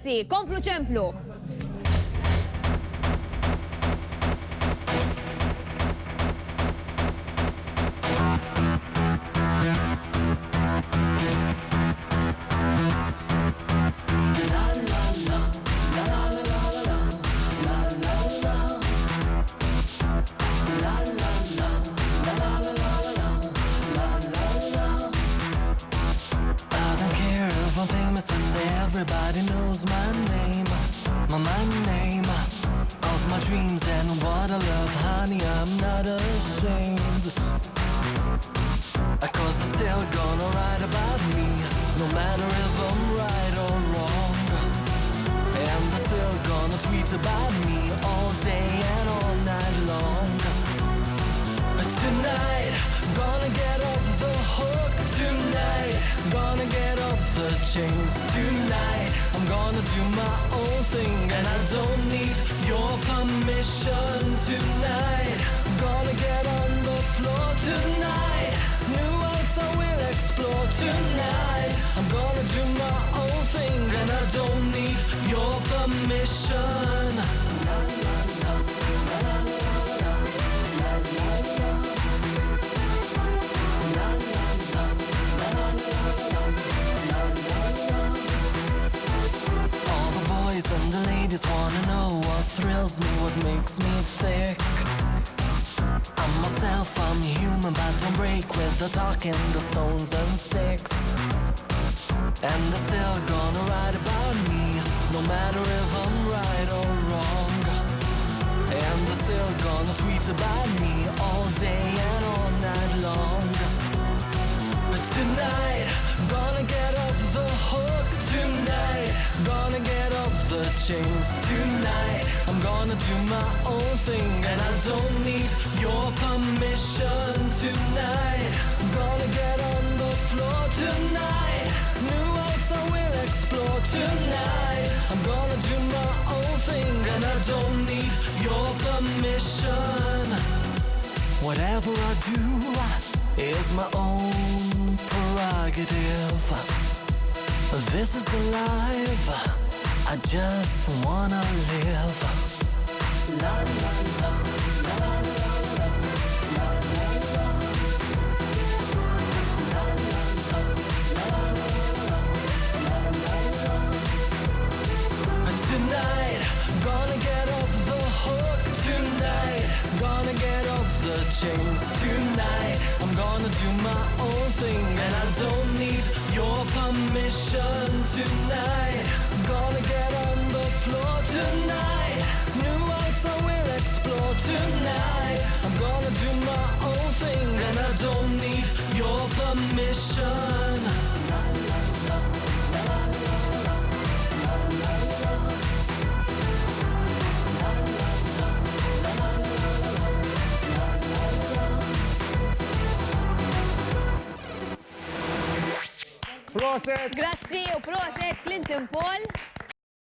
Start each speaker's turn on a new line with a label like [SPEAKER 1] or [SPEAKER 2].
[SPEAKER 1] grazzi, komplu ċemplu.
[SPEAKER 2] Everybody knows my name of my dreams and what I love, honey, I'm not ashamed. 'Cause they're still gonna write about me, no matter if I'm right or wrong. And they're still gonna tweet about me all day and all night long. But tonight, gonna get off the hook tonight, gonna get off the chains tonight. I'm gonna do my own thing and I don't need your permission tonight. Gonna get on the floor tonight, new worlds I will explore tonight. I'm gonna do my own thing and I don't need your permission. And the ladies wanna know what thrills me, what makes me thick. I'm myself, I'm human, but don't break with the talking, the stones and sticks. And they're still gonna write about me, no matter if I'm right or wrong. And they're still gonna tweet about me all day and all night long. But tonight, gonna get off the hook tonight, gonna get off the chains tonight. I'm gonna do my own thing and I don't need your permission tonight. Gonna get on the floor tonight, new worlds I will explore tonight. I'm gonna do my own thing and I don't need your permission. Whatever I do is my own prerogative. This is the life I just wanna live. La la la, la la la, la la la, la la la. But tonight, gonna get off the hook tonight, gonna get off the chains tonight. I'm gonna do my own thing and I don't need your permission tonight. Gonna get on the floor tonight, new worlds I will explore tonight. I'm gonna do my own thing and I don't need your permission. La, la, la, la, la, la, la, la, la. La, la, la, la, la, la, la, la.
[SPEAKER 3] Proset!
[SPEAKER 1] Grazzi u proset, Clinton Paul.